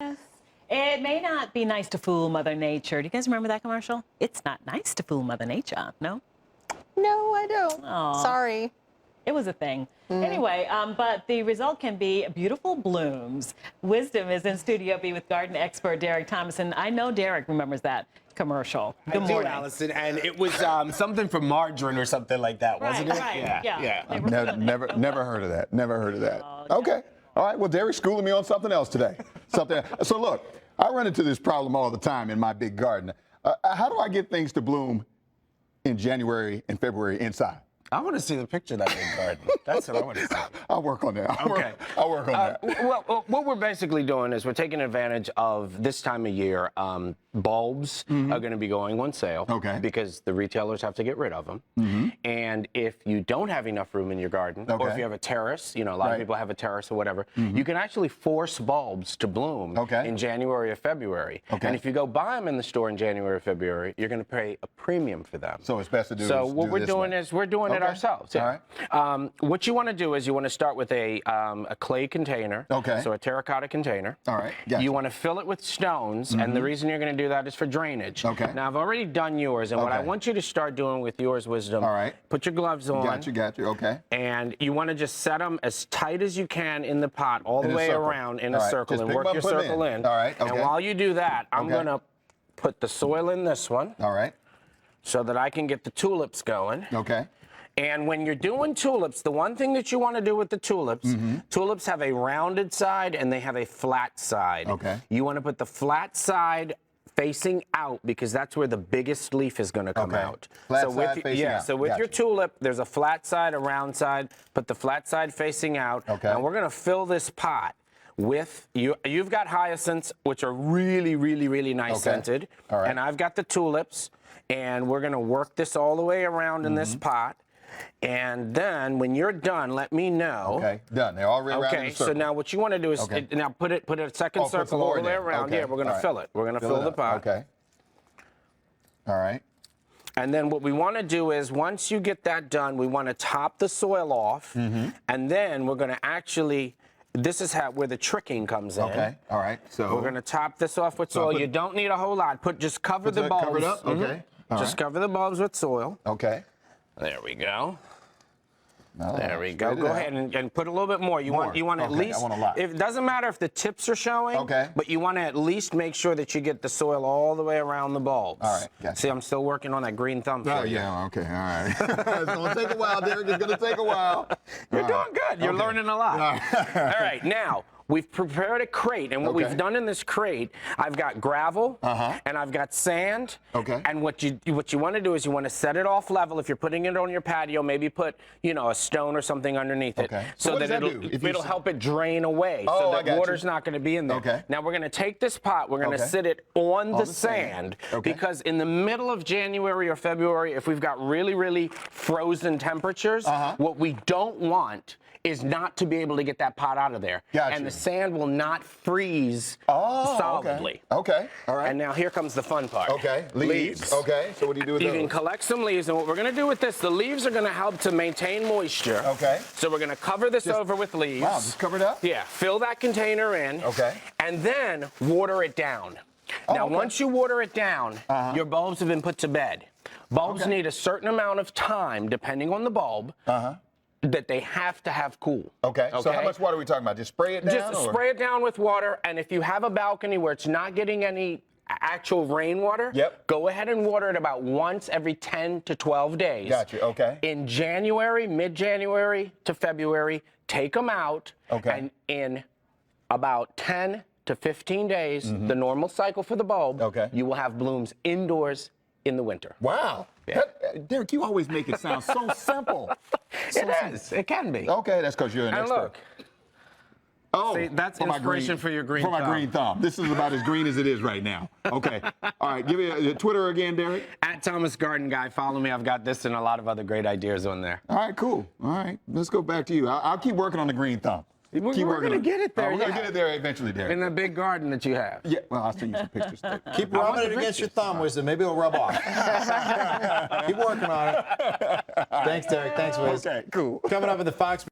Yes. It may not be nice to fool Mother Nature. Do you guys remember that commercial? It's not nice to fool Mother Nature, no? No, I don't. Aw. Sorry. It was a thing. Anyway, but the result can be beautiful blooms. Wisdom is in Studio B with garden expert Derek Thomason. I know Derek remembers that commercial. Good I morning. do, Allison, and it was something from margarine or something like that, wasn't it? Right. Yeah. They were Never heard of that. Never heard of that. Oh, Okay. All right. Well, Derek's schooling me on something else today. So look, I run into this problem all the time in my big garden. How do I get things to bloom in January and February inside? I want to see the picture of that big garden. That's what I want to see. I'll work on that. I'll work on that. Well, what we're basically doing is we're taking advantage of this time of year. Bulbs are going to be going on sale because the retailers have to get rid of them. And if you don't have enough room in your garden, or if you have a terrace, you know, a lot of people have a terrace or whatever, you can actually force bulbs to bloom in January or February. And if you go buy them in the store in January or February, you're going to pay a premium for them. So it's best to do. So what we're doing is we're doing it ourselves. Yeah. All right. What you want to do is you want to start with a clay container. So a terracotta container. All right. Gotcha. You want to fill it with stones, and the reason you're going to do that is for drainage. Now I've already done yours, and what I want you to start doing with yours, Wisdom. All right. Put your gloves on. Got you. Okay. And you want to just set them as tight as you can in the pot, all the way around in a circle, and work your circle in. All right. Okay. And while you do that, I'm going to put the soil in this one. All right. So that I can get the tulips going. Okay. And when you're doing tulips, the one thing that you want to do with the tulips, tulips have a rounded side and they have a flat side. You want to put the flat side facing out because that's where the biggest leaf is going to come out. Flat side facing out. So with your tulip, there's a flat side, a round side. Put the flat side facing out. And we're going to fill this pot with, you've got hyacinths, which are really, really, really nice scented. And I've got the tulips. And we're going to work this all the way around in this pot. And then when you're done, let me know. Okay, done. They're already around in the circle. So now what you want to do is now put a second circle all the way around. Yeah, we're going to fill it. We're going to fill the pot. Okay. All right. And then what we want to do is once you get that done, we want to top the soil off. And then we're going to actually, this is where the tricking comes in. Okay. All right. So we're going to top this off with soil. You don't need a whole lot. Just cover the bulbs. Cover it up. Okay. Just cover the bulbs with soil. Okay. There we go. No, there we go. Go ahead and put a little bit more. You want at least. I want a lot. It doesn't matter if the tips are showing. But you want to at least make sure that you get the soil all the way around the bulbs. All right. Gotcha. See, I'm still working on that green thumb. Oh yeah. Okay. All right. It's gonna take a while, Derek. It's gonna take a while. You're doing good. You're learning a lot. All right. Now. We've prepared a crate, and what we've done in this crate, I've got gravel, and I've got sand. And what you want to do is you want to set it off level. If you're putting it on your patio, maybe put a stone or something underneath it, so that it'll help it drain away, so that water's not going to be in there. Now we're going to take this pot, we're going to sit it on the sand, because in the middle of January or February, if we've got really, really frozen temperatures, what we don't want is not to be able to get that pot out of there. And the sand will not freeze solidly. All right. And now here comes the fun part. Leaves. Okay. So what do you do with those? You can collect some leaves, and what we're going to do with this, the leaves are going to help to maintain moisture. So we're going to cover this over with leaves. Wow, just cover it up? Yeah. Fill that container in. And then water it down. Now, once you water it down, your bulbs have been put to bed. Bulbs need a certain amount of time, depending on the bulb, that they have to have cool. So how much water are we talking about? Just spray it down? Just spray it down with water, and if you have a balcony where it's not getting any actual rainwater, go ahead and water it about once every 10 to 12 days. In January, mid-January to February, take them out, and in about 10 to 15 days, the normal cycle for the bulb, you will have blooms indoors in the winter. Wow. Derek, you always make it sound so simple. It is. It can be. Okay, that's because you're an expert. Look. See, that's inspiration for your green thumb. For my green thumb. This is about as green as it is right now. Okay. All right. Give me a Twitter again, Derek. @ThomasGardenGuy. Follow me. I've got this and a lot of other great ideas on there. All right, cool. All right. Let's go back to you. I'll keep working on the green thumb. We're going to get it there. We're going to get it there eventually, Derek. In the big garden that you have. Yeah, well, I'll send you some pictures. Keep rubbing it against your thumb, Wisdom. Maybe it'll rub off. Keep working on it. Thanks, Derek. Thanks, Wiz. Okay, cool. Coming up in the Fox